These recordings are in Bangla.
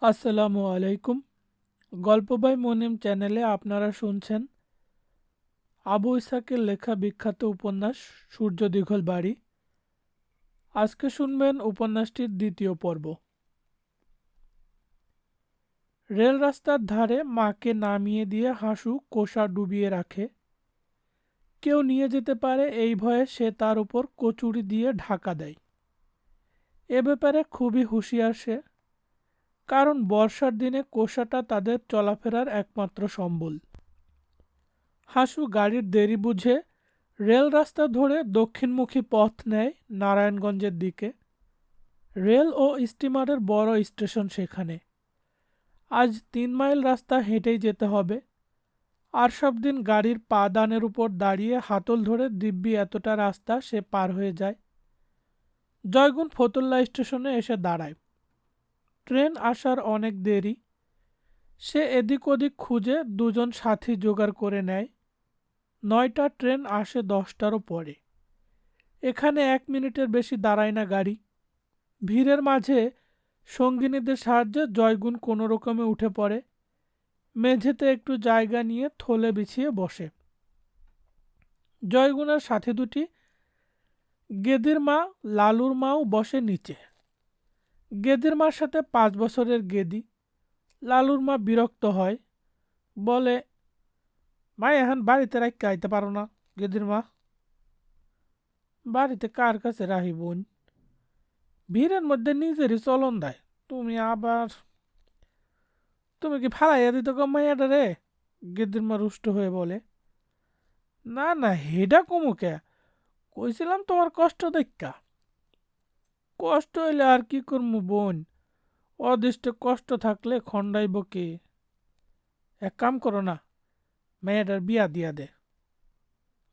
আসসালামু আলাইকুম। গল্প বাই মনিম চ্যানেলে আপনারা শুনছেন আবু ইসাকের লেখা বিখ্যাত উপন্যাস সূর্য দীঘল বাড়ি। আজকে শুনবেন উপন্যাসটির দ্বিতীয় পর্ব। রেল রাস্তার ধারে মাকে নামিয়ে দিয়ে হাসু কোষা ডুবিয়ে রাখে। কেউ নিয়ে যেতে পারে এই ভয়ে সে তার উপর কচুরি দিয়ে ঢাকা দেয়। এ ব্যাপারে খুবই হুঁশিয়ার সে, কারণ বর্ষার দিনে কোষাটা তাদের চলাফেরার একমাত্র সম্বল। হাসু গাড়ির দেরি বুঝে রেল রাস্তা ধরে দক্ষিণমুখী পথ নেয় নারায়ণগঞ্জের দিকে। রেল ও স্টিমারের বড় স্টেশন সেখানে। আজ 3 মাইল রাস্তা হেঁটেই যেতে হবে। আর সব দিন গাড়ির পাদানের উপর দাঁড়িয়ে হাতল ধরে দিব্যি এতটা রাস্তা সে পার হয়ে যায়। জয়গুন ফতুল্লা স্টেশনে এসে দাঁড়ায়। ট্রেন আসার অনেক দেরি। সে এদিক ওদিক খুঁজে দুজন সাথী জোগাড় করে নেয়। 9টা ট্রেন আসে 10টারও পরে। এখানে 1 মিনিটের বেশি দাঁড়ায় না গাড়ি। ভিড়ের মাঝে সঙ্গিনীদের সাহায্যে জয়গুণ কোনো রকমে উঠে পড়ে। মেঝেতে একটু জায়গা নিয়ে থলে বিছিয়ে বসে। জয়গুণের সাথে দুটি গেদির মা লালুর মাও বসে নিচে। গেদির মার সাথে 5 বছরের গেদি। লালুর মা বিরক্ত হয়, বলে, মা এখন বাড়িতে রাখতে আইতে পারো না? গেদির মা, বাড়িতে কার কাছে রাহি বোন? ভিড়ের মধ্যে নিজেরই চলন দেয়। তুমি কি ফালাইয়া দিত মাইয়াটা রে? গেদির মা রুষ্ট হয়ে বলে, না না, হেডা কমুকে, কইছিলাম তোমার কষ্ট দেখা। কষ্ট হইলে আর কি করমু বোন, অদৃষ্টে কষ্ট থাকলে খন্ডাইব কে? এক কাম করো না, মেয়েটার বিয়া দিয়া দে।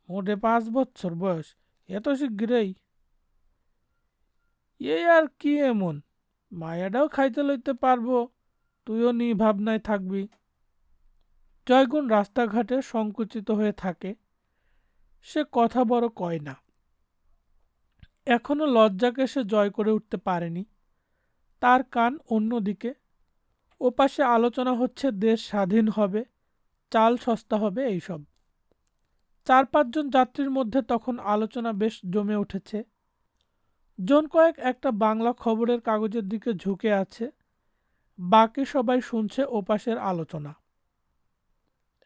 মোটে 5 বছর বয়স, এত শীঘ্রই? এই আর কি এমন, মায়াটাও খাইতে লইতে পারবো, তুইও নি ভাবনায় থাকবি। জয়গুণ রাস্তাঘাটে সংকুচিত হয়ে থাকে। সে কথা বড় কয় না। এখনো লজ্জাকে সে জয় করে উঠতে পারেনি। তার কান অন্যদিকে। ওপাশে আলোচনা হচ্ছে দেশ স্বাধীন হবে, চাল সস্তা হবে, এইসব। 4-5 জন যাত্রীর মধ্যে তখন আলোচনা বেশ জমে উঠেছে। জন কয়েক একটা বাংলা খবরের কাগজের দিকে ঝুঁকে আছে। বাকি সবাই শুনছে ওপাশের আলোচনা।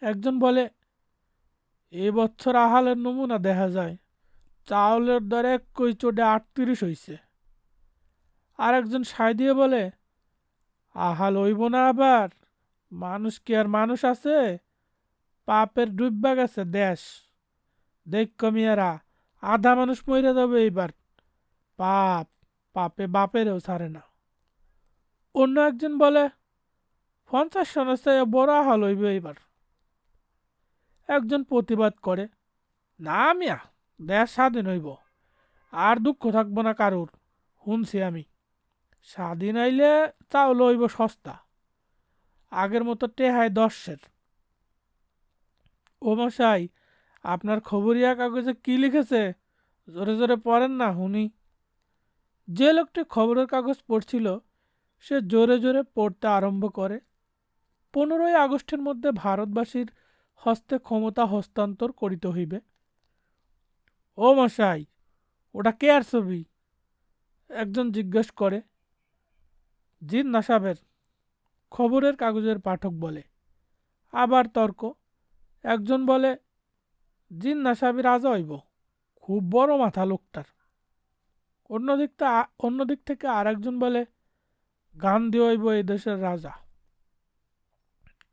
একজন বলে, এ বছর আহালের নমুনা দেখা যায়, চাউলের দর এক কই চোটে 38 হইছে। আর একজন সায় দিয়ে বলে, আহাল হইব না আবার, মানুষ কি আর মানুষ আছে? পাপের ডুববা গেছে দেশ। দেখ কমিয়ারা, আধা মানুষ মরে যাবে এইবার। পাপ, পাপে বাপেরও ছাড়ে না। অন্য একজন বলে, 50 সনের চেয়ে বড় আহাল হইবে এইবার। একজন প্রতিবাদ করে, না মিয়া, দেশ স্বাধীন হইব, আর দুঃখ থাকবো না কারুর। শুনছি আমি, স্বাধীন আইলে চাউল হইব সস্তা, আগের মতো টেহায় 10-এর। ও মশাই, আপনার খবরিয়া কাগজে কি লিখেছে? জোরে জোরে পড়েন না শুনি। যে লোকটি খবরের কাগজ পড়ছিল সে জোরে জোরে পড়তে আরম্ভ করে। 15ই আগস্টের মধ্যে ভারতবাসীর হস্তে ক্ষমতা হস্তান্তর করিতে হইবে। ও মশাই, ওটা কে আর ছবি? একজন জিজ্ঞেস করে। জিন্না সাহেবের, খবরের কাগজের পাঠক বলে। আবার তর্ক। একজন বলে, জিন্না সাহেবের রাজা হইব, খুব বড় মাথা লোকটার। অন্যদিক থেকে আর একজন বলে, গান্ধী হইব এই দেশের রাজা।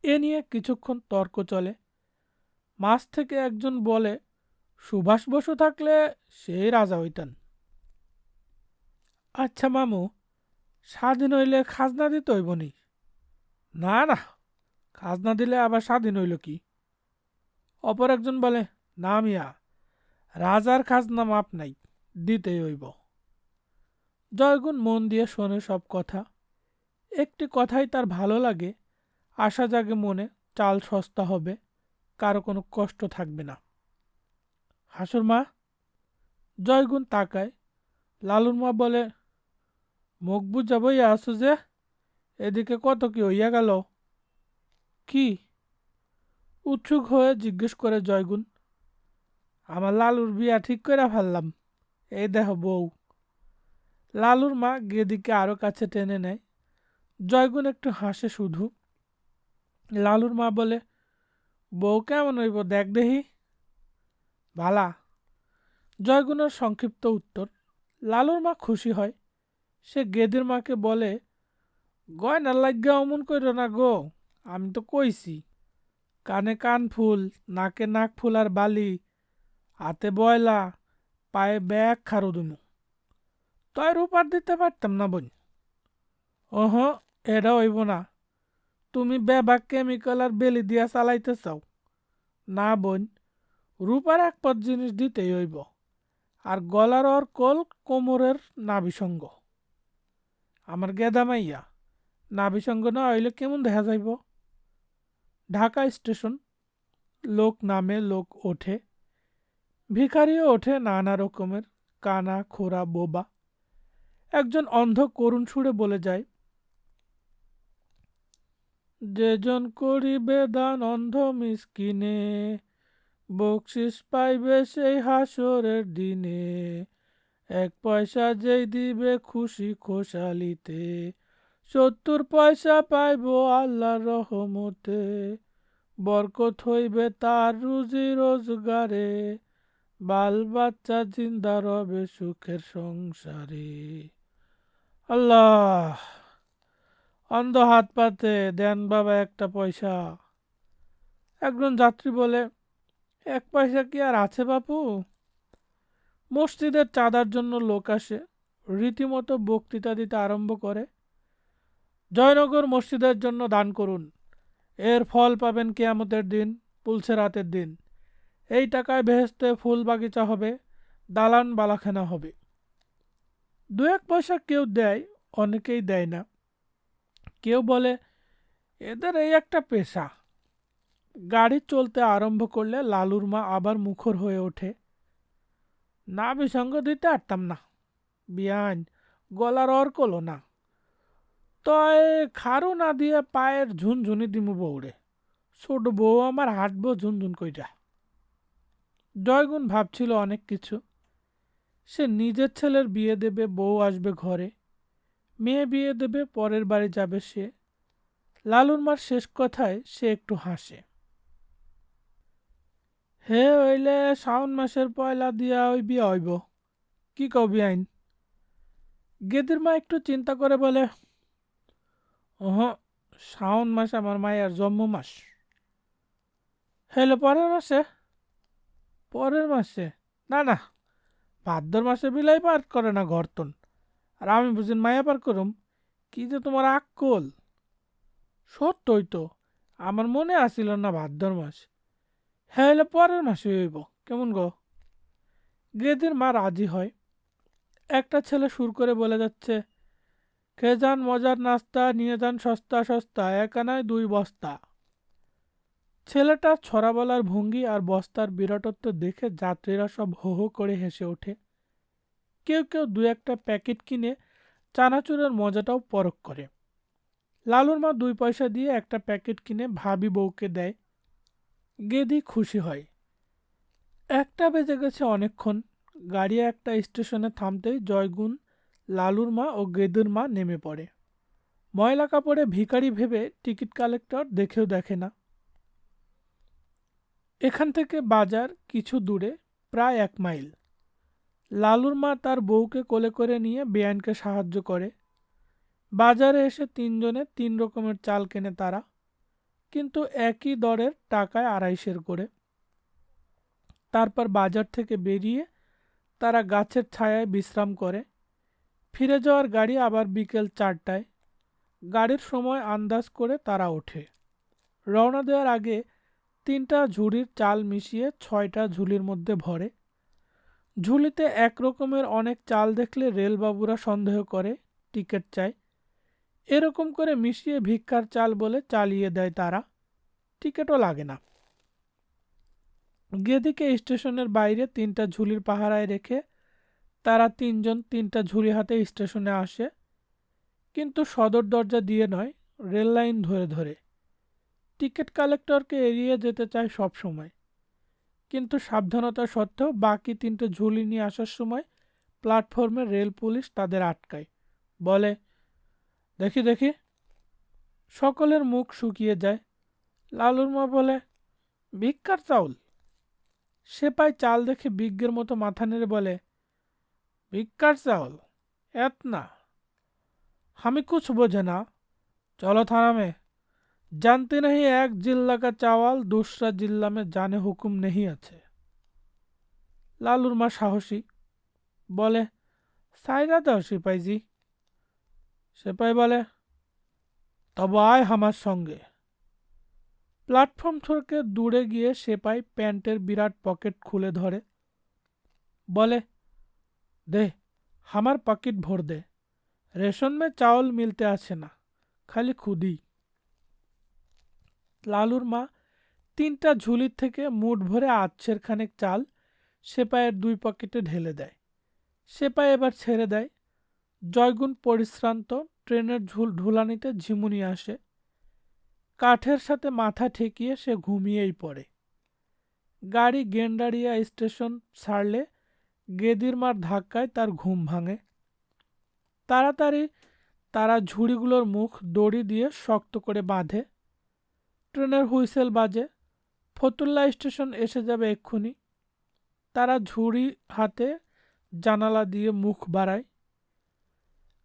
এ নিয়ে কিছুক্ষণ তর্ক চলে। মাঝ থেকে একজন বলে, সুভাষ বসু থাকলে সেই রাজা হইতেন। আচ্ছা মামু, স্বাধীন হইলে খাজনা দিতে হইব নি? না না, খাজনা দিলে আবার স্বাধীন হইল কি? অপর একজন বলে, না মিয়া, রাজার খাজনা মাপ নাই, দিতেই হইব। জয়গুণ মন দিয়ে শোনে সব কথা। একটি কথাই তার ভালো লাগে, আশা জাগে মনে, চাল সস্তা হবে, কারো কোনো কষ্ট থাকবে না। হাসুর মা? জয়গুণ তাকায়। লালুর মা বলে, মুখ বুঝা বইয়া আছো যে, এদিকে কত কি হইয়া গেল? কি? উৎসুক হয়ে জিজ্ঞেস করে জয়গুণ। আমার লালুর বিয়া ঠিক করে ফেললাম, এই দেহ বউ। লালুর মা গেদিকে আরো কাছে টেনে নেয়। জয়গুণ একটু হাসে শুধু। লালুর মা বলে, বউ কেমন হইব দেখ দেহি। ভালা। জয়গুণের সংক্ষিপ্ত উত্তর। লালুর মা খুশি হয়। সে গেদির মাকে বলে, গয়নার লাগিয়া অমন কইর না গো, আমি তো কইছি কানে কান ফুল, নাকে নাক ফুল আর বালি, হাতে বয়লা, পায়ে ব্যাগ খারু দুমু। তয় রূপার দিতে পারতাম না বোন। ওহ, এটা হইব না। তুমি বেবাক কেমিক্যাল আর বেলি দিয়া চালাইতে চাও। না বোন, রূপার এক পদ জিনিস দিতেই হইব। আর গলার ওর কোল, কোমরের নাভিসঙ্গ। আমার গেদা মাইয়া, নাভিসঙ্গ না হইলে কেমন দেখা যাইব? ঢাকা স্টেশন। লোক নামে, লোক ওঠে। ভিখারিও ওঠে নানা রকমের, কানা খোরা বোবা। একজন অন্ধ করুণ সুরে বলে যায়, যেজন করিবে দান অন্ধ মিসকিনে, বকশিস পাইবে সেই হাসরের দিনে। এক পয়সা যেই দিবে খুশি খোশালিতে, 70 পয়সা পাইব আল্লাহর রহমতে। বরকত হইবে তার রুজি রোজগারে, বাল বাচ্চা জিন্দা রবে সুখের সংসারে। আল্লাহ! অন্ধ হাত পাতে, দেন বাবা একটা পয়সা। একজন যাত্রী বলে, 1 পয়সা কি আর আছে বাপু? মসজিদের চাঁদার জন্য লোক আসে। রীতিমতো বক্তৃতা দিতে আরম্ভ করে। জয়নগর মসজিদের জন্য দান করুন, এর ফল পাবেন কিয়ামতের দিন, পুলসেরাতের দিন। এই টাকায় বেহেশতে ফুল বাগিচা হবে, দালান বালাখানা হবে। 2-1 পয়সা কেউ দেয়, অনেকেই দেয় না। কেউ বলে, এদের এই একটা পেশা। গাড়ি চলতে আরম্ভ করলে লালুর মা আবার মুখর হয়ে ওঠে। না বিসঙ্গ দিতে পারতাম না, বিয়ান গলার অর কলো না। তয় খারু না দিয়ে পায়ের ঝুনঝুনি দিমু বউরে। ছোট বউ আমার হাঁটবো ঝুনঝুন কইরা। জয়গুণ ভাবছিল অনেক কিছু। সে নিজের ছেলের বিয়ে দেবে, বউ আসবে ঘরে। মেয়ে বিয়ে দেবে, পরের বাড়ি যাবে সে। লালুর মার শেষ কথায় সে একটু হাসে। হে হইলে শ্রাবণ মাসের পয়লা দিয়া ওই বিয়া হইব। কি কবি আইন? গেদির মা একটু চিন্তা করে বলে, ওহ, শ্রাবণ মাস আমার মায়ের জন্ম মাস। হইলে পরের মাসে? পরের মাসে? না না, ভাদ্র মাসে বিলাই পার করে না ঘরতন। আর আমি বুঝিন মায়া পার করুম? কি যে তোমার আক্কল! সত্যই তো, আমার মনে আসিল না ভাদ্র মাস। হ্যাঁ হইলে পরের মাসে হইব, কেমন গো? গেদির মা রাজি হয়। একটা ছেলে সুর করে বলে যাচ্ছে, খেয়ে যান মজার নাস্তা, নিয়ে যান সস্তা সস্তা, 1 আনায় 2 বস্তা। ছেলেটার ছড়া বলার ভঙ্গি আর বস্তার বিরাটত্ব দেখে যাত্রীরা সব হো হো করে হেসে ওঠে। কেউ কেউ 2-1টা প্যাকেট কিনে চানাচুরের মজাটাও পরখ করে। লালুর মা 2 পয়সা দিয়ে একটা প্যাকেট কিনে ভাবি বউকে দেয়। গেদি খুশি হয়। 1টা বেজে গেছে অনেকক্ষণ। গাড়ি একটা স্টেশনে থামতেই জয়গুণ, লালুর মা ও গেদুর মা নেমে পড়ে। ময়লা কাপড়ে ভিখারি ভেবে টিকিট কালেক্টর দেখেও দেখে না। এখান থেকে বাজার কিছু দূরে, প্রায় 1 মাইল। লালুর মা তার বউকে কোলে করে নিয়ে বেয়াইনকে সাহায্য করে। বাজারে এসে 3 জনে 3 রকমের চাল কেনে তারা, কিন্তু একই দরের, টাকায় 250 করে। তারপর বাজার থেকে বেরিয়ে তারা গাছের ছায়ায় বিশ্রাম করে। ফিরে যাওয়ার গাড়ি আবার বিকেল 4টায়। গাড়ির সময় আন্দাজ করে তারা ওঠে। রওনা দেওয়ার আগে 3টা ঝুড়ির চাল মিশিয়ে 6টা ঝুলির মধ্যে ভরে। ঝুলিতে এক রকমের অনেক চাল দেখলে রেলবাবুরা সন্দেহ করে, টিকিট চায়। এরকম করে মিশিয়ে ভিক্ষার চাল বলে চালিয়ে দেয় তারা, টিকিটও লাগে না। গেদিকে স্টেশনের বাইরে 3টা ঝুলির পাহারায় রেখে তারা 3 জন 3টা ঝুলি হাতে স্টেশনে আসে। কিন্তু সদর দরজা দিয়ে নয়, রেল লাইন ধরে ধরে। টিকিট কালেক্টরকে এড়িয়ে যেতে চায় সব সময়, কিন্তু সাবধানতা সত্ত্বেও বাকি তিনটে ঝুলি নিয়ে আসার সময় প্ল্যাটফর্মে রেল পুলিশ তাদের আটকায়, বলে, দেখি দেখি। সকলের মুখ শুকিয়ে যায়। লালুর মা বলে, ভিক্ষার চাউল। সেপাই চাল দেখে বিজ্ঞের মতো মাথা নেড়ে বলে, ভিক্ষার চাউল এত না, আমি कुछ বোঝে না, चलो थाना में। जानते नहीं एक जिल्ला का चावल दूसरा जिल्ला में जाने हुक्म नहीं আছে। লালুর মা সাহসী, বলে, সাইরা দাও সিপাইজি। সেপাই বলে, তবে আয় আমার সঙ্গে। প্ল্যাটফর্ম থেকে দূরে গিয়ে সেপাই প্যান্টের বিরাট পকেট খুলে ধরে, বলে, দে, আমার পকেট ভর দে। রেশন में চাউল মিলতে আছে না, খালি খুদি। লালুর মা তিনটা ঝুলির থেকে মুঠ ভরে আচ্ছের খানেক চাল সেপাইয়ের দুই পকেটে ঢেলে দেয়। সেপাই এবার ছেড়ে দেয়। জয়গুণ পরিশ্রান্ত, ট্রেনের ঢুলানিতে ঝিমুনি আসে। কাঠের সাথে মাথা ঠেকিয়ে সে ঘুমিয়েই পড়ে। গাড়ি গেন্ডারিয়া স্টেশন ছাড়লে গেদির মার ধাক্কায় তার ঘুম ভাঙে। তাড়াতাড়ি তারা ঝুড়িগুলোর মুখ দড়ি দিয়ে শক্ত করে বাঁধে। ট্রেনের হুইসেল বাজে, ফতুল্লা স্টেশন এসে যাবে এক্ষুনি। তারা ঝুড়ি হাতে জানালা দিয়ে মুখ বাড়ায়।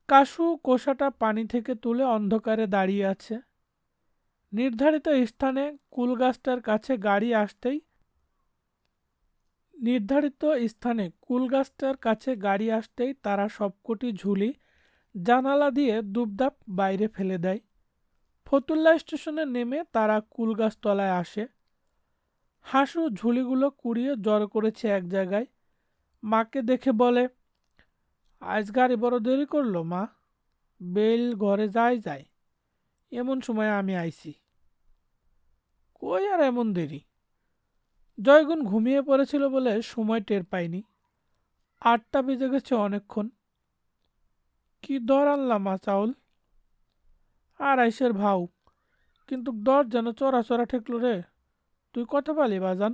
কাশু কোষাটা পানি থেকে তুলে অন্ধকারে দাঁড়িয়ে আছে। নির্ধারিত স্থানে কুলগাছটার কাছে গাড়ি আসতেই তারা সবকটি ঝুলি জানালা দিয়ে দুপদাপ বাইরে ফেলে দেয়। ফতুল্লা স্টেশনে নেমে তারা কুলগাছতলায় আসে। হাসু ঝুলিগুলো কুড়িয়ে জড়ো করেছে এক জায়গায়। মাকে দেখে বলে, আজ গাড়ি বড় দেরি করলো মা, বেল ঘরে যায়। এমন সময় আমি আইছি। কই আর এমন দেরি? জয়গুণ ঘুমিয়ে পড়েছিল বলে সময় টের পায়নি। 8টা বেজে গেছে অনেকক্ষণ। কি দর আনলাম মা চাউল? আর আইসের ভাও, কিন্তু দর যেন চড়া চড়া ঠেকলো রে। তুই কত পালি বাজান?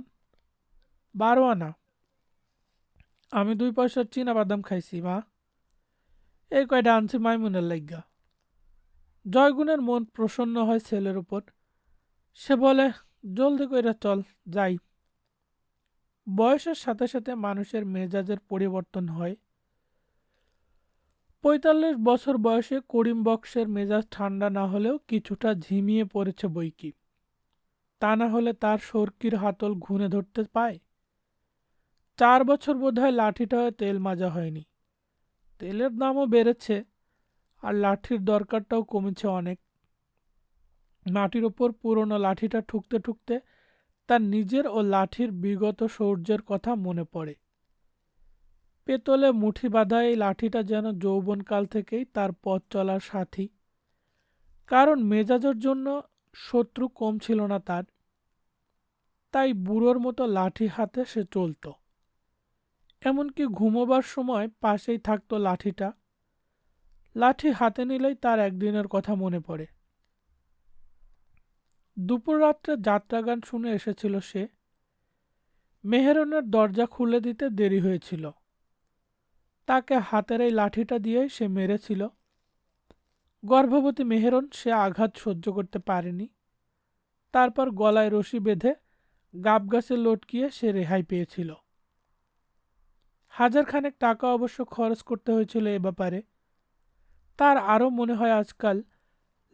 12 আনা। আমি 2 পয়সার চীনা বাদাম খাইছি মা। এই কয়টা আনছি মাইমুনের লাইগা। জয়গুণের মন প্রসন্ন হয় ছেলের উপর। সে বলে, জলদি কইরা চল যাই। বয়সের সাথে সাথে মানুষের মেজাজের পরিবর্তন হয়। 45 বছর বয়সে করিম বক্সের মেজাজ ঠান্ডা না হলেও কিছুটা ঝিমিয়ে পড়েছে বইকি। তা না হলে তার সর্কির হাতল ঘুণে ধরতে পায়। 4 বছর বোধহয় লাঠিটায় তেল মাজা হয়নি। তেলের দামও বেড়েছে, আর লাঠির দরকারটাও কমেছে অনেক। মাটির ওপর পুরনো লাঠিটা ঠুকতে ঠুকতে তার নিজের ও লাঠির বিগত শৌর্যের কথা মনে পড়ে। পেতলে মুঠি বাঁধা এই লাঠিটা যেন যৌবনকাল থেকেই তার পথ চলার সাথী। কারণ মেজাজের জন্য শত্রু কম ছিল না তার। তাই বুড়োর মতো লাঠি হাতে সে চলত। এমনকি ঘুমোবার সময় পাশেই থাকতো লাঠিটা। লাঠি হাতে নিলেই তার একদিনের কথা মনে পড়ে। দুপুর রাত্রে যাত্রাগান শুনে এসেছিল সে। মেহেরনের দরজা খুলে দিতে দেরি হয়েছিল। তাকে হাতের এই লাঠিটা দিয়েই সে মেরেছিল। গর্ভবতী মেহেরন সে আঘাত সহ্য করতে পারেনি। তারপর গলায় রশি বেঁধে গাবগাছে লটকিয়ে সে রেহাই পেয়েছিল। 1000 খানেক টাকা অবশ্য খরচ করতে হয়েছিল এ ব্যাপারে। তার আরও মনে হয় আজকাল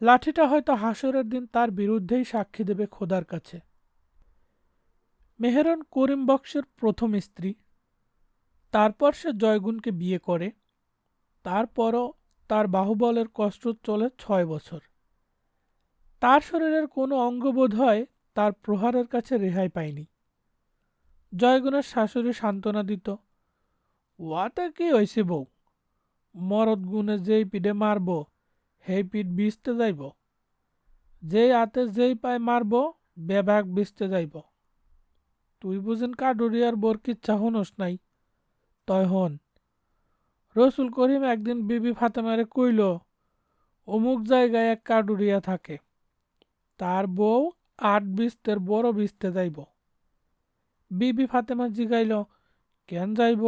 লাঠিটা হয়তো হাসরের দিন তার বিরুদ্ধেই সাক্ষী দেবে খোদার কাছে। মেহেরন করিম বক্সের প্রথম স্ত্রী। তারপর সে জয়গুণকে বিয়ে করে। তারপরও তার বাহুবলের কষ্ট চলে 6 বছর। তার শরীরের কোনো অঙ্গ বোধ হয় তার প্রহারের কাছে রেহাই পায়নি। জয়গুণের শাশুড়ি সান্ত্বনা দিত, ওয়াতে কি হয়েছে বউ, মরদ গুণে যেই পিঠে মারব সেই পিঠ বিছতে যাইব, যেই হাতে যেই পায় মারব বেবাক বিছতে যাইব। তুই বুঝেন কাডুরিয়ার বরকির চাহনস নাই, তয় হন। রসুল করিম একদিন বিবি ফাতেমারে কইল, অমুক জায়গায় এক কাঠুরিয়া থাকে, তার বউ 8 বিস্তের বড় বিস্তে যাইব। বিবি ফাতেমা জিগাইল, কেন যাইব?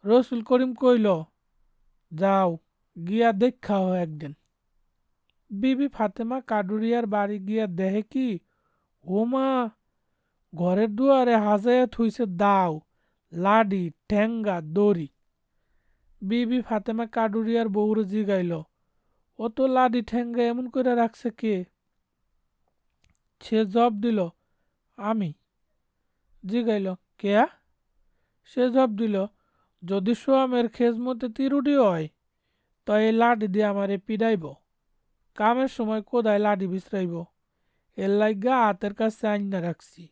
রসুল করিম কইল, যাও গিয়া দেখাও একদিন। বিবি ফাতেমা কাঠুরিয়ার বাড়ি গিয়া দেহে কি, ও মা, ঘরের দুয়ারে হাজায়া থুইছে দাও, লাডি, ঠেঙ্গা, দড়ি। বিবি ফাতেমা কাঠুরিয়ার বউরে জিগাইল, ও তো লাডি ঠেঙ্গা এমন করে রাখছে কে? সে জব দিল, আমি। জিগাইল, কেয়া? সে জব দিল, যদি সোয়ামের খেজমতে তিরুটি হয় তো এই লাডি দিয়ে আমারে পিডাইব, কামের সময় কোদায় লাডি বিছরাইব, এর লাইগা হাতের কাছে আইনা রাখছি।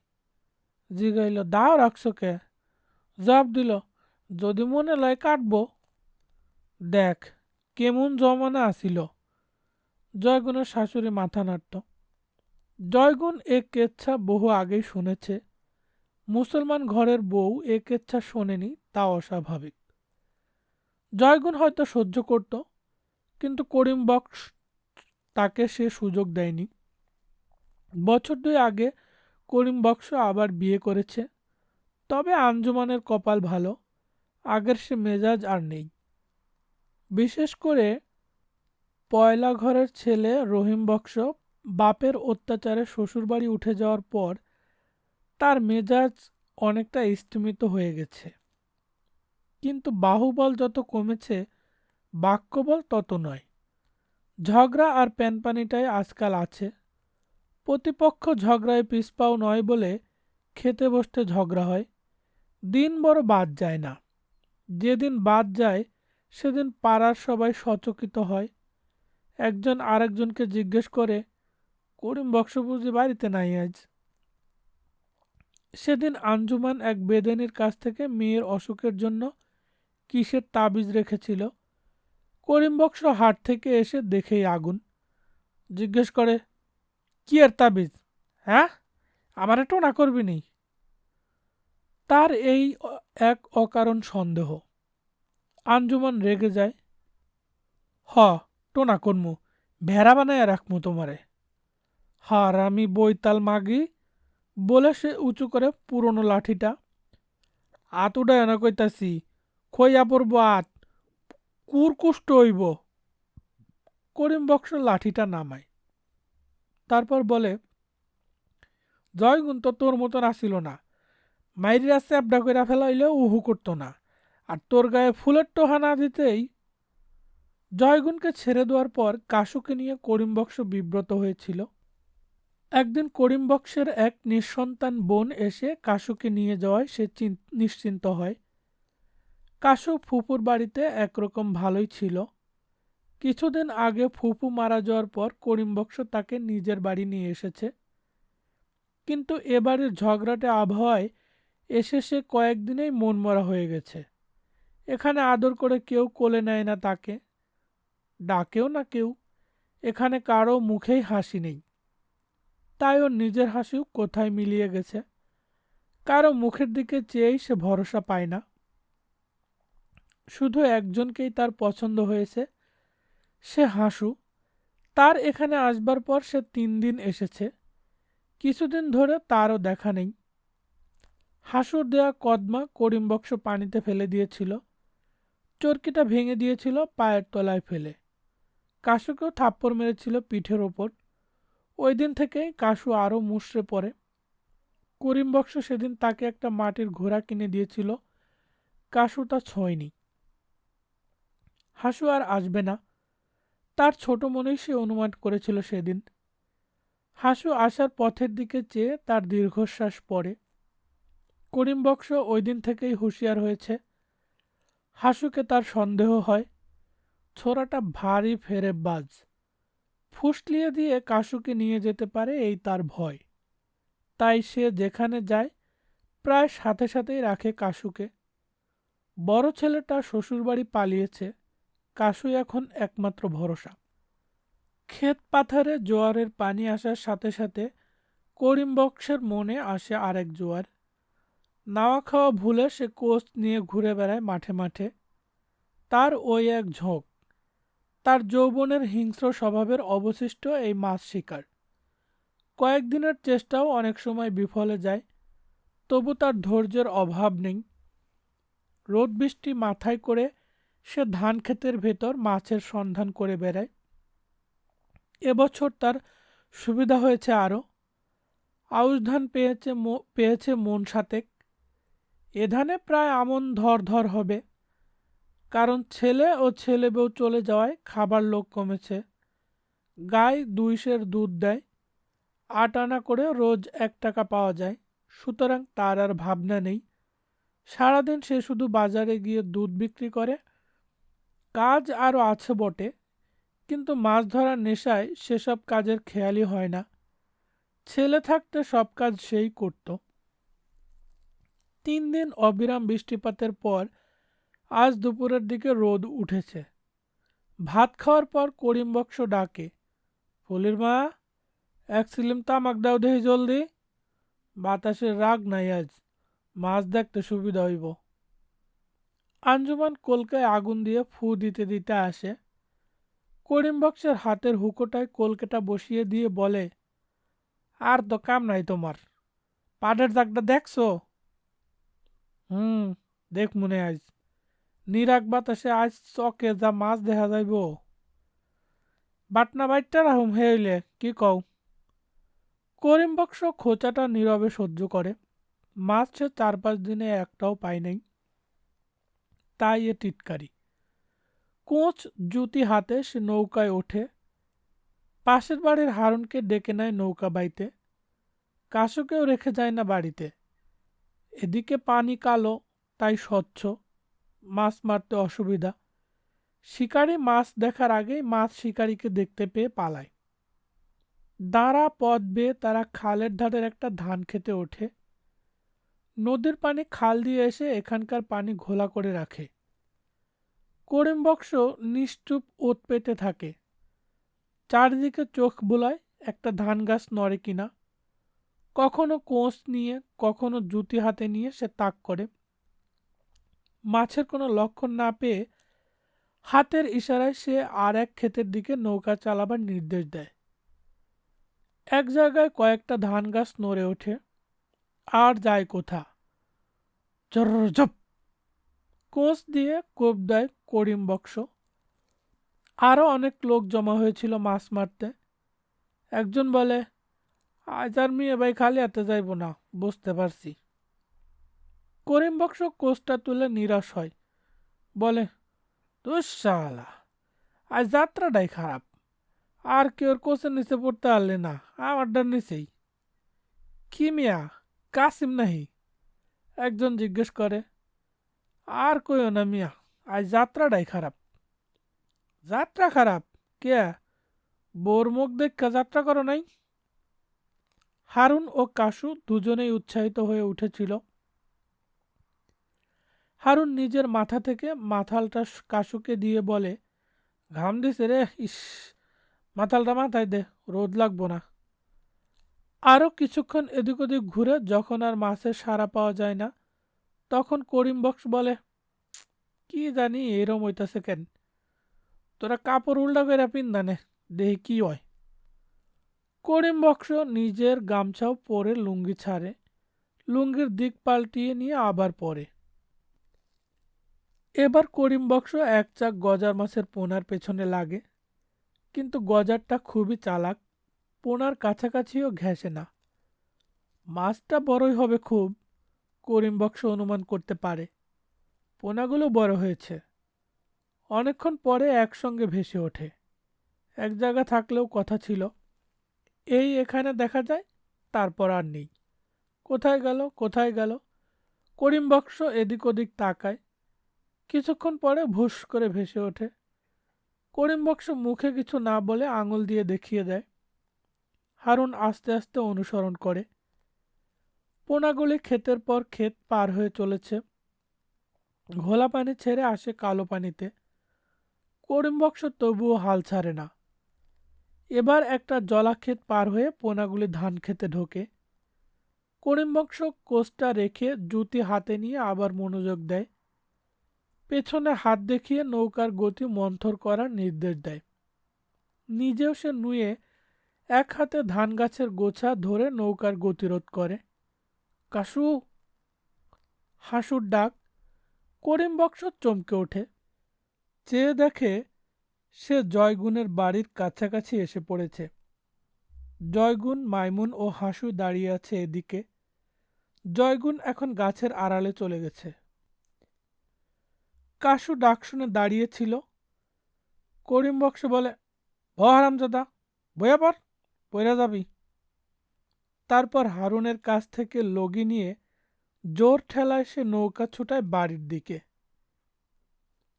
জিগাইল, দাও রাখছো কে? জব দিল, যদি মনে লয় কাটবো। দেখ কেমন জমানা আসিল। জয়গুণের শাশুড়ি মাথা নাড়ত। জয়গুণ এ কেচ্ছা বহু আগেই শুনেছে। মুসলমান ঘরের বউ এ কেচ্ছা শোনেনি, তা অস্বাভাবিক। জয়গুণ হয়তো সহ্য করত, কিন্তু করিম বক্স তাকে সে সুযোগ দেয়নি। বছর 2 আগে করিম বক্স আবার বিয়ে করেছে, তবে আঞ্জুমানের কপাল ভালো, আগের সে মেজাজ আর নেই। বিশেষ করে পয়লা ঘরের ছেলে রহিম বক্স বাপের অত্যাচারে শ্বশুরবাড়ি উঠে যাওয়ার পর তার মেজাজ অনেকটা স্তিমিত হয়ে গেছে। কিন্তু বাহুবল যত কমেছে, বাক্যবল তত নয়। ঝগড়া আর প্যানপানিটাই আজকাল আছে। প্রতিপক্ষ ঝগড়ায় পিছপাও নয় বলে খেতে বসতে ঝগড়া হয়। দিন বড় বাদ যায় না। যেদিন বাদ যায় সেদিন পাড়ার সবাই সচকিত হয়। একজন আরেকজনকে জিজ্ঞেস করে, করিম বক্স বুঝি বাড়িতে নাই আজ? সেদিন আঞ্জুমান এক বেদেনির কাছ থেকে মেয়ের অসুখের জন্য কিসের তাবিজ রেখেছিল। করিম বক্স হাট থেকে এসে দেখেই আগুন। জিজ্ঞেস করে, কি এর তাবিজ? হ্যাঁ, আমারে টোনা করবি নি? তার এই এক অকারণ সন্দেহ। আঞ্জুমান রেগে যায়। হ, টোনা করমু, ভেড়া বানাইয়া রাখমু তোমারে। হারামি বৈতাল মাগি, বলে সে উঁচু করে পুরনো লাঠিটা। আত উডায় না কইতাছি, খইয়া পড়ব আত, কুরকুষ্ট হইব। করিম বক্স লাঠিটা নামায়। তারপর বলে, জয়গুণ তো তোর মতন আসিল না, মাইরিয়া চ্যাপডা কইরা ফেলাইলেও উহু করতো না, আর তোর গায়ে ফুলের টোহা না দিতেই। জয়গুণকে ছেড়ে দেওয়ার পর কাশুকে নিয়ে করিম বক্স বিব্রত হয়েছিল। একদিন করিম বক্সের এক নিঃসন্তান বোন এসে কাশুকে নিয়ে যাওয়ায় সে নিশ্চিন্ত হয়। কাশু ফুপুর বাড়িতে একরকম ভালোই ছিল। কিছুদিন আগে ফুপু মারা যাওয়ার পর করিম বক্স তাকে নিজের বাড়ি নিয়ে এসেছে। কিন্তু এবারের ঝগড়াটে আবহাওয়ায় এসে সে কয়েকদিনেই মনমরা হয়ে গেছে। এখানে আদর করে কেউ কোলে নেয় না তাকে, ডাকেও না কেউ। এখানে কারো মুখেই হাসি নেই। তাই ওর নিজের হাসিও কোথায় মিলিয়ে গেছে। কারো মুখের দিকে চেয়েই সে ভরসা পায় না। শুধু একজনকেই তার পছন্দ হয়েছে, সে হাসু। তার এখানে আসবার পর সে 3 দিন এসেছে। কিছুদিন ধরে তারও দেখা নেই। হাসুর দেয়া কদমা করিম বক্স পানিতে ফেলে দিয়েছিল। চরকিটা ভেঙে দিয়েছিল পায়ের তলায় ফেলে। কাশুকেও থাপ্পড় মেরেছিল পিঠের ওপর। ওই দিন থেকেই কাশু আরও মুষড়ে পড়ে। করিম বক্স সেদিন তাকে একটা মাটির ঘোড়া কিনে দিয়েছিল, কাশু তা ছোঁয়নি। হাসু আর আসবে না, তার ছোট মনেই সে অনুমান করেছিল সেদিন। হাসু আসার পথের দিকে চেয়ে তার দীর্ঘশ্বাস পড়ে। করিম বক্স ওই দিন থেকেই হুঁশিয়ার হয়েছে। হাসুকে তার সন্দেহ হয়, ছোড়াটা ভারী ফেরেববাজ, ফুসলিয়ে দিয়ে কাশুকে নিয়ে যেতে পারে এই তার ভয়। তাই সে যেখানে যায় প্রায় সাথে সাথেই রাখে কাশুকে। বড় ছেলেটা শ্বশুরবাড়ি পালিয়েছে, কাশুই এখন একমাত্র ভরসা। ক্ষেত পাথারে জোয়ারের পানি আসার সাথে সাথে করিম বক্সের মনে আসে আরেক জোয়ার। নাওয়া খাওয়া ভুলে সে কোচ নিয়ে ঘুরে বেড়ায় মাঠে মাঠে। তার ওই এক ঝোঁক, তার যৌবনের হিংস্র স্বভাবের অবশিষ্ট এই মাছ শিকার। কয়েকদিনের চেষ্টাও অনেক সময় বিফলে যায়, তবু তার ধৈর্যের অভাব নেই। রোদ বৃষ্টি মাথায় করে সে ধান ক্ষেতের ভেতর মাছের সন্ধান করে বেড়ায়। এবছর তার সুবিধা হয়েছে আরও। আউশ ধান পেয়েছে মন সাতেক। এ ধানে প্রায় আমন ধর ধর হবে, কারণ ছেলে ও ছেলে বউ চলে যাওয়ায় খাবার লোক কমেছে। গায়ে 2 সের দুধ দেয়, 8 আনা করে রোজ 1 টাকা পাওয়া যায়, সুতরাং তার আর ভাবনা নেই। সারাদিন সে শুধু বাজারে গিয়ে দুধ বিক্রি করে। কাজ আরও আছে বটে, কিন্তু মাছ ধরার নেশায় সেসব কাজের খেয়ালই হয় না। ছেলে থাকতে সব কাজ সেই করত। 3 দিন অবিরাম বৃষ্টিপাতের পর আজ দুপুরের দিকে রোদ উঠেছে। ভাত খাওয়ার পর করিম বক্স ডাকে, ফলির মা, 1 সিলিম তামাক দাও দেহি জলদি। বাতাসের রাগ নাই আজ, মাছ দেখতে সুবিধা হইব। আঞ্জুমান কলকায় আগুন দিয়ে ফু দিতে দিতে আসে। করিম বক্সের হাতের হুকোটায় কলকেটা বসিয়ে দিয়ে বলে, আর তো কাম নাই তোমার, পাটের দাগটা দেখছো? হুম, দেখ মনে আজ নিরাগ বাতাসে আজ চকে যা মাছ দেখা যাইব। বাটনা বাইটটা রাহুম হে হইলে কি কও? করিম বক্স খোঁচাটা নীরবে সহ্য করে। মাছ সে 4-5 দিনে একটাও পায় নাই, তাই এ টিটকারি। কোচ জুতি হাতে সে নৌকায় ওঠে। পাশের বাড়ির হারুনকে ডেকে নেয় নৌকা বাইতে। কাশুকেও রেখে যায় না বাড়িতে। এদিকে পানি কালো, তাই স্বচ্ছ, মাছ মারতে অসুবিধা। শিকারি মাছ দেখার আগেই মাছ শিকারীকে দেখতে পেয়ে পালায়। দাঁড়া পথ বেয়ে তারা খালের ধারের একটা ধান খেতে ওঠে। নদীর পানি খাল দিয়ে এসে এখানকার পানি ঘোলা করে রাখে। করিম বক্স নিশ্চুপ ওত পেতে থাকে। চারদিকে চোখ বুলায় একটা ধান গাছ নড়ে কিনা। কখনো কোঁচ নিয়ে, কখনো জুতি হাতে নিয়ে সে তাক করে। মাছের কোনো লক্ষণ না পেয়ে হাতের ইশারায় সে আর এক ক্ষেতের দিকে নৌকা চালাবার নির্দেশ দেয়। এক জায়গায় কয়েকটা ধান গাছ নড়ে ওঠে, আর যায় কোথা। ঝপ, কোঁচ দিয়ে কোপ দেয় করিম বক্স। আরও অনেক লোক জমা হয়েছিল মাছ মারতে। একজন বলে, আজ আর মেয়ে ভাই খালি হাতে যাইব না, বুঝতে পারছি। করিম বক্স কোচটা তুলে নিরাশ হয়, বলে, দুঃশালা, আজ যাত্রাটাই খারাপ। আর কেউ কোচের নিচে পড়তে পারলে না, আমারটার নিচেই। কি মিয়া, কাসিম নাহি? একজন জিজ্ঞেস করে। আর কইও না মিয়া, আজ যাত্রাটাই খারাপ। যাত্রা খারাপ? কে? বোর মুখ দেখা যাত্রা করো নাই? হারুন ও কাশু দুজনেই উৎসাহিত হয়ে উঠেছিল। হারুন নিজের মাথা থেকে মাথালটা কাশুকে দিয়ে বলে, ঘাম দিছে রে, ইস, মাথালটা মাথায় দে, রোদ লাগবো না। আরও কিছুক্ষণ এদিক ওদিক ঘুরে যখন আর মাছের সাড়া পাওয়া যায় না, তখন করিম বক্স বলে, কি জানি এরম হইতাছে কেন, তোরা কাপড় উল্টা করে পিন্দানে, দেহি কি হয়। করিম বক্স নিজের গামছাও পরে লুঙ্গি ছাড়ে, লুঙ্গির দিক পাল্টিয়ে নিয়ে আবার পরে। এবার করিম বক্স এক চাক গজার মাছের পোনার পেছনে লাগে, কিন্তু গজারটা খুবই চালাক, পোনার কাছাকাছিও ঘেঁষে না। মাছটা বড়ই হবে খুব, করিম বক্স অনুমান করতে পারে। পোনাগুলো বড় হয়েছে। অনেকক্ষণ পরে একসঙ্গে ভেসে ওঠে। এক জায়গা থাকলেও কথা ছিল, এই এখানে দেখা যায়, তারপর আর নেই। কোথায় গেল, কোথায় গেল? করিম বক্স এদিক ওদিক তাকায়। কিছুক্ষণ পরে ভুস করে ভেসে ওঠে। করিম বক্স মুখে কিছু না বলে আঙুল দিয়ে দেখিয়ে দেয়। হারুন আস্তে আস্তে অনুসরণ করে। পোনাগুলি ক্ষেতের পর ক্ষেত পার হয়ে চলেছে। ঘোলা পানি ছেড়ে আসে কালো পানিতে। করিম বক্স তবুও হাল ছাড়ে না। এবার একটা জলাক্ষেত পার হয়ে পোনাগুলি ধান খেতে ঢোকে। করিম বক্স কোষটা রেখে জুতি হাতে নিয়ে আবার মনোযোগ দেয়। পেছনে হাত দেখিয়ে নৌকার গতি মন্থর করার নির্দেশ দেয়। নিজেও সে নুয়ে এক হাতে ধান গাছের গোছা ধরে নৌকার গতিরোধ করে। কাসু! হাসুর ডাক। করিম বক্স চমকে ওঠে। চেয়ে দেখে সে জয়গুণের বাড়ির কাছাকাছি এসে পড়েছে। জয়গুণ, মাইমুন ও হাসু দাঁড়িয়ে আছে এদিকে। জয়গুণ এখন গাছের আড়ালে চলে গেছে। কাসু ডাক শুনে দাঁড়িয়েছিল। করিম বক্স বলে, ও হারামজাদা, বয়া পর, পইরা যাবি। তারপর হারুনের কাছ থেকে লগি নিয়ে জোর ঠেলায় সে নৌকা ছুটায় বাড়ির দিকে।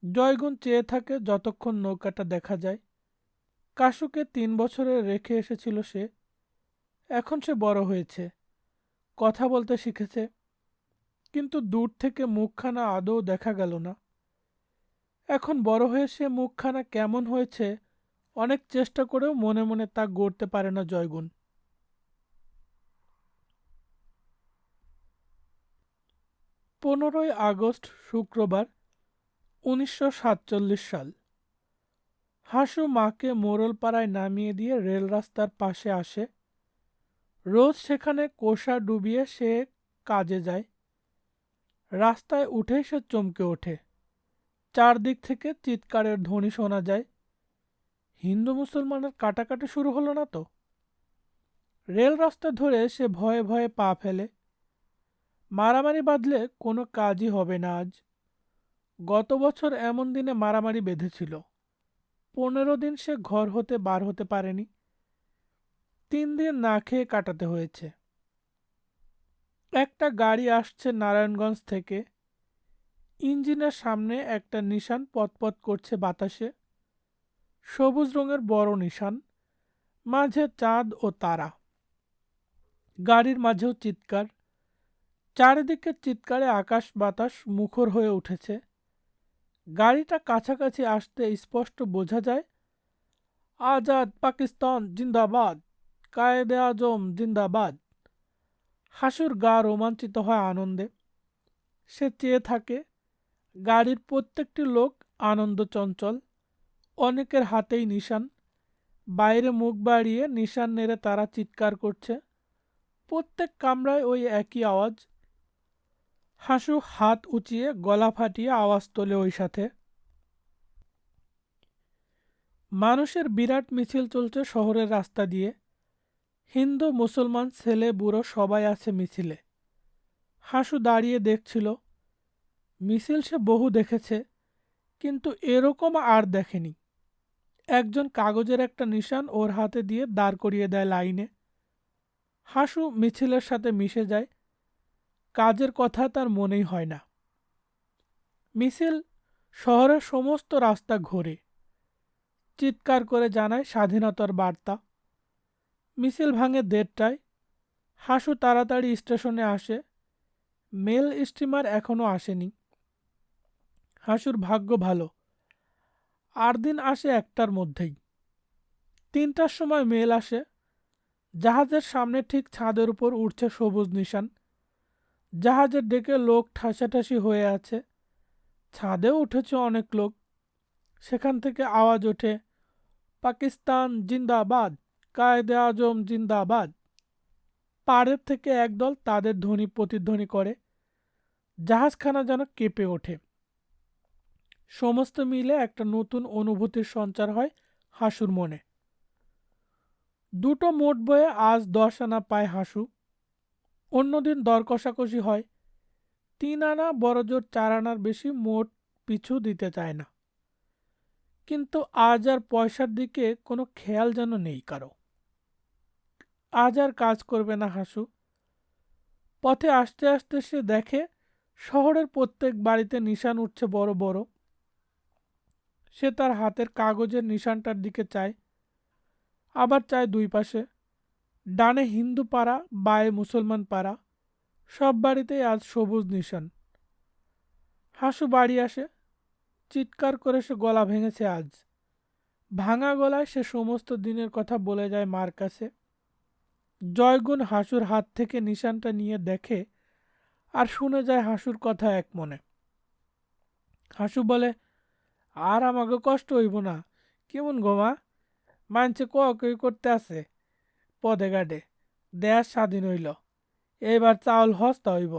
জয়গুণ চেয়ে থাকে যতক্ষণ নৌকাটা দেখা যায়। কাসুকে 3 বছরে রেখে এসেছিল সে। এখন সে বড় হয়েছে, কথা বলতে শিখেছে, কিন্তু দূর থেকে মুখখানা আদৌ দেখা গেল না। এখন বড় হয়ে সে মুখখানা কেমন হয়েছে অনেক চেষ্টা করেও মনে মনে তা গড়তে পারে না জয়গুণ। 15ই আগস্ট, শুক্রবার, 1947 সাল। হাসু মাকে মোড়লপাড়ায় নামিয়ে দিয়ে রেল রাস্তার পাশে আসে। রোজ সেখানে কোষা ডুবিয়ে সে কাজে যায়। রাস্তায় উঠেই সে চমকে ওঠে। চারদিক থেকে চিৎকারের ধ্বনি শোনা যায়। হিন্দু মুসলমানের কাটাকাটি শুরু হলো না তো? রেল রাস্তা ধরে সে ভয়ে ভয়ে পা ফেলে। মারামারি বাঁধলে কোনো কাজই হবে না আজ। গত বছর এমন দিনে মারামারি বেঁধেছিল। 15 দিন সে ঘর হতে বার হতে পারেনি। 3 দিন না খেয়ে কাটাতে হয়েছে। একটা গাড়ি আসছে নারায়ণগঞ্জ থেকে। ইঞ্জিনের সামনে একটা নিশান পতপত করছে বাতাসে। সবুজ রঙের বড় নিশান, মাঝে চাঁদ ও তারা। গাড়ির মাঝেও চিৎকার। চারিদিকে চিৎকারে আকাশ বাতাস মুখর হয়ে উঠেছে। গাড়িটা কাছাকাছি আসতে স্পষ্ট বোঝা যায়, আজাদ পাকিস্তান জিন্দাবাদ, কায়েদে আজম জিন্দাবাদ। হাসুর গা রোমাঞ্চিত হয় আনন্দে। সে চেয়ে থাকে। গাড়ির প্রত্যেকটি লোক আনন্দ চঞ্চল। অনেকের হাতেই নিশান। বাইরে মুখ বাড়িয়ে নিশান নেড়ে তারা চিৎকার করছে। প্রত্যেক কামরায় ওই একই আওয়াজ। হাসু হাত উঁচিয়ে গলা ফাটিয়ে আওয়াজ তোলে ওই সাথে। মানুষের বিরাট মিছিল চলছে শহরের রাস্তা দিয়ে। হিন্দু মুসলমান ছেলে বুড়ো সবাই আছে মিছিলে। হাসু দাঁড়িয়ে দেখছিল। মিছিল সে বহু দেখেছে, কিন্তু এরকম আর দেখেনি। একজন কাগজের একটা নিশান ওর হাতে দিয়ে দাঁড় করিয়ে দেয় লাইনে। হাসু মিছিলের সাথে মিশে যায়। কাজের কথা তার মনেই হয় না। মিছিল শহরের সমস্ত রাস্তা ঘোরে, চিৎকার করে জানায় স্বাধীনতার বার্তা। মিছিল ভাঙে 1:30টায়। হাসু তাড়াতাড়ি স্টেশনে আসে। মেল স্টিমার এখনো আসেনি। হাসুর ভাগ্য ভালো, 8 দিন আসে 1টার মধ্যেই। 3টার সময় মেল আসে। জাহাজের সামনে ঠিক ছাদের উপর উঠছে সবুজ নিশান। জাহাজের ডেকে লোক ঠাসাঠাসি হয়ে আছে। ছাদেও উঠেছে অনেক লোক। সেখান থেকে আওয়াজ ওঠে, পাকিস্তান জিন্দাবাদ, কায়েদে আজম জিন্দাবাদ। পাড়ের থেকে একদল তাদের ধ্বনি প্রতিধ্বনি করে। জাহাজখানা যেন কেঁপে ওঠে। সমস্ত মিলে একটা নতুন অনুভূতির সঞ্চার হয় হাসুর মনে। 2টো মোট বয়ে আজ 10 আনা পায় হাসু। অন্যদিন দর কষাকষি হয়। 3 আনা বড়জোর 4 আনার বেশি মোট পিছু দিতে চায় না। কিন্তু আজ আর পয়সার দিকে কোনো খেয়াল যেন নেই কারো। আজ আর কাজ করবে না হাসু। পথে আসতে আসতে সে দেখে শহরের প্রত্যেক বাড়িতে নিশান উঠছে বড় বড়। সে তার হাতের কাগজের নিশানটার দিকে চায়, আবার চায় দুই পাশে। ডানে হিন্দু পাড়া, বাঁয়ে মুসলমান পাড়া। সব বাড়িতেই আজ সবুজ নিশান। হাসু বাড়ি আসে। চিৎকার করে সে গলা ভেঙেছে আজ। ভাঙা গলায় সে সমস্ত দিনের কথা বলে যায় মার কাছে। জয়গুণ হাসুর হাত থেকে নিশানটা নিয়ে দেখে আর শুনে যায় হাসুর কথা এক মনে। হাসু বলে, আর আমাকে কষ্ট হইব না। কেমন গোমা, মানছে কই করতে আছে পদে গাডে, দেশ স্বাধীন হইল, এইবার চাউল হস্তা হইব,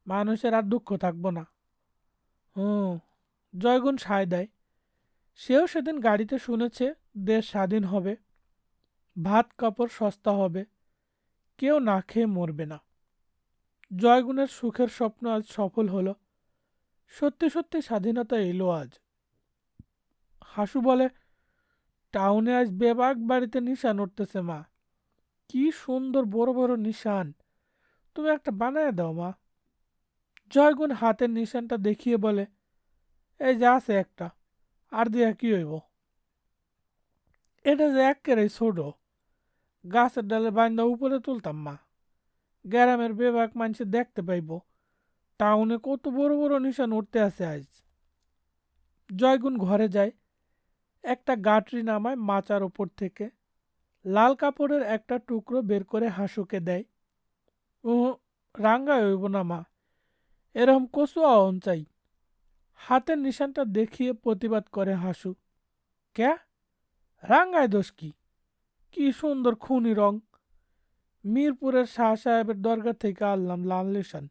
মানুষের আর দুঃখ থাকবো না। হুম, জয়গুণ সায় দেয়। সেও সেদিন গাড়িতে শুনেছে দেশ স্বাধীন হবে, ভাত কাপড় সস্তা হবে, কেউ না খেয়ে মরবে না। জয়গুণের সুখের স্বপ্ন আজ সফল হলো। সত্যি সত্যি স্বাধীনতা এলো আজ। হাসু বলে, টাউনে আজ বেবাক বাড়িতে নিশান উঠতেছে মা, কি সুন্দর বড় বড় নিশান, তুমি একটা বানায় দাও মা। জয়গুণ হাতের নিশানটা দেখিয়ে বলে, এই যে আছে একটা, আর দিয়া কি হইব, এটা যে একেবারে ছোট, গাছের ডালে বাইন্দা উপরে তুলতাম মা, গ্রামের বেবাক মানুষ দেখতে পাইব টাউনে কত বড় বড় নিশান উঠতে আছে আজ। জয়গুণ ঘরে যায়, একটা গাঁটরি নামায় মাচার ওপর থেকে, লাল কাপড়ের একটা টুকরো বের করে হাসুকে দেয়। ও, রাঙ্গায় হইব না মা, এরকম কচু অন চাই। হাতের নিশানটা দেখিয়ে প্রতিবাদ করে হাসু। ক্যা, রাঙ্গায় দোষ কি, কি সুন্দর খুনি রং, মিরপুরের শাহ সাহেবের দরগা থেকে আনলাম লাল নিশান,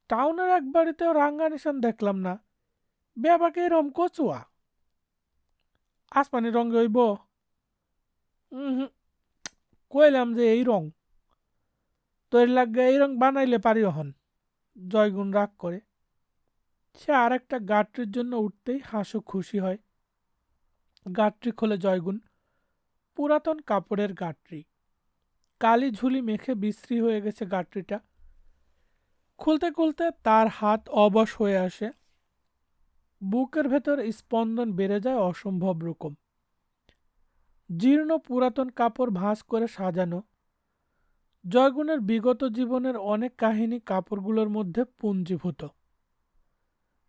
টাউনের এক বাড়িতেও রাঙ্গা নিশান দেখলাম না, বেবাকে এরম কচুয়া, আসমানি রঙে হইব। হুম, কইলাম যে এই রং, তোর লাগে এই রং বানাইলে পারি হন। জয়গুণ রাগ করে। সে আর একটা গাঁটরির জন্য উঠতেই হাসু খুশি হয়। গাঁটরি খোলে জয়গুণ, পুরাতন কাপড়ের গাঁটরি, কালি ঝুলি মেখে বিশ্রী হয়ে গেছে গাঁটরিটা। খুলতে খুলতে তার হাত অবশ হয়ে আসে, বুকের ভেতর স্পন্দন বেড়ে যায় অসম্ভব রকম। জীর্ণ পুরাতন কাপড় ভাঁজ করে সাজানো, জয়গুণের বিগত জীবনের অনেক কাহিনী কাপড়গুলোর মধ্যে পুঞ্জীভূত।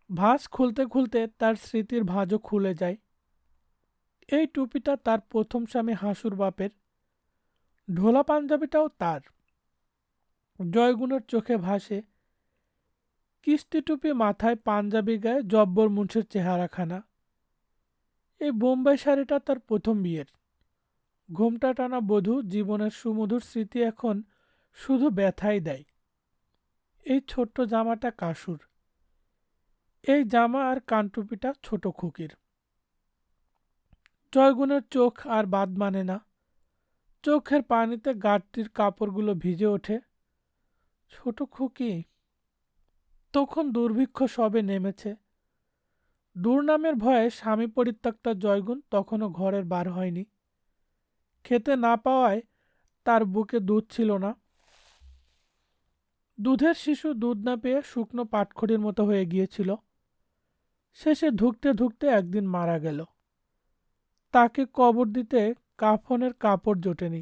ভাঁজ খুলতে খুলতে তার স্মৃতির ভাঁজও খুলে যায়। এই টুপিটা তার প্রথম স্বামী হাসুর বাপের, ঢোলা পাঞ্জাবিটাও তার। জয়গুণের চোখে ভাসে কিস্তি টুপি মাথায়, পাঞ্জাবি গায়ে, জব্বর মুন্সের চেহারাখানা। এই বোম্বাই শাড়িটা তার প্রথম বিয়ের, ঘোমটা টানা বধূ জীবনের সুমধুর স্মৃতি এখন শুধু ব্যথাই দেয়। এই ছোট্ট জামাটা কাসুর, এই জামা আর কানটুপিটা ছোট খুকির। জয়গুণের চোখ আর বাদ মানে না, চোখের পানিতে গাঁটটির কাপড়গুলো ভিজে ওঠে। ছোট খুকি, তখন দুর্ভিক্ষ সবে নেমেছে। দুর্নামের ভয়ে স্বামী পরিত্যক্তা জয়গুণ তখনও ঘরের বার হয়নি। খেতে না পাওয়ায় তার বুকে দুধ ছিল না। দুধের শিশু দুধ না পেয়ে শুকনো পাটখড়ির মতো হয়ে গিয়েছিল। শেষে ধুঁকতে ধুঁকতে একদিন মারা গেল। তাকে কবর দিতে কাফনের কাপড় জোটেনি।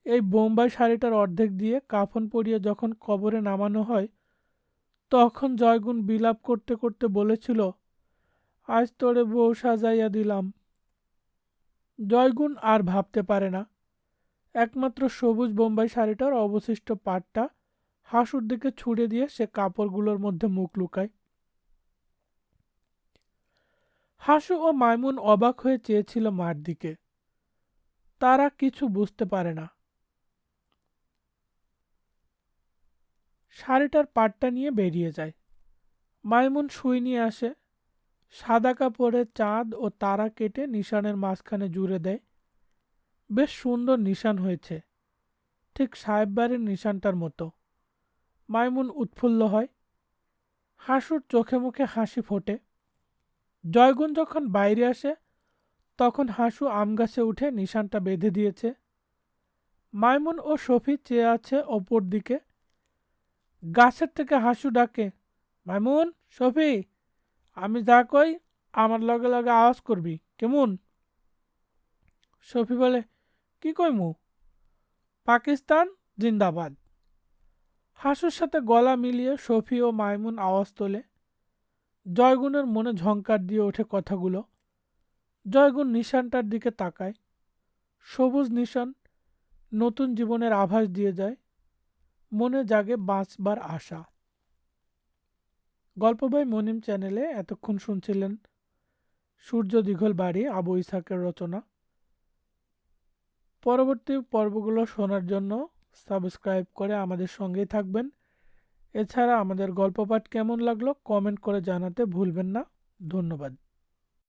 এই বোম্বাই শাড়িটার অর্ধেক দিয়ে কাফন পরিয়ে যখন কবরে নামানো হয়, তখন জয়গুণ বিলাপ করতে করতে বলেছিল, আজ তোরে বউ সাজাইয়া দিলাম। জয়গুণ আর ভাবতে পারে না। একমাত্র সবুজ বোম্বাই শাড়িটার অবশিষ্ট পাটটা হাসুর দিকে ছুড়ে দিয়ে সে কাপড়গুলোর মধ্যে মুখ লুকায়। হাসু ও মাইমুন অবাক হয়ে চেয়েছিল মার দিকে। তারা কিছু বুঝতে পারে না। শাড়িটার পাটটা নিয়ে বেরিয়ে যায়। মাইমুন সুই নিয়ে আসে, সাদা কাপড়ে চাঁদ ও তারা কেটে নিশানের মাঝখানে জুড়ে দেয়। বেশ সুন্দর নিশান হয়েছে, ঠিক সাহেব বাড়ির নিশানটার মতো। মাইমুন উৎফুল্ল হয়। হাসুর চোখে মুখে হাসি ফোটে। জয়গুণ যখন বাইরে আসে, তখন হাসু আম গাছে উঠে নিশানটা বেঁধে দিয়েছে। মাইমুন ও শফি চেয়ে আছে অপর দিকে। গাছের থেকে হাসু ডাকে, মাইমুন, শফি, আমি যা কই আমার লগে লগে আওয়াজ করবি, কেমন? শফি বলে, কি কইমু? পাকিস্তান জিন্দাবাদ। হাসুর সাথে গলা মিলিয়ে শফি ও মাইমুন আওয়াজ তোলে। জয়গুণের মনে ঝংকার দিয়ে ওঠে কথাগুলো। জয়গুণ নিশানটার দিকে তাকায়। সবুজ নিশান নতুন জীবনের আভাস দিয়ে যায়। মনে জাগে বাঁচবার আশা। গল্প বাই মনিম চ্যানেলে এতক্ষণ শুনছিলেন সূর্য দীঘল বাড়ি, আবু ইসহাকের রচনা। পরবর্তী পর্বগুলো শোনার জন্য সাবস্ক্রাইব করে আমাদের সঙ্গেই থাকবেন। এছাড়া আমাদের গল্প পাঠ কেমন লাগলো কমেন্ট করে জানাতে ভুলবেন না। ধন্যবাদ।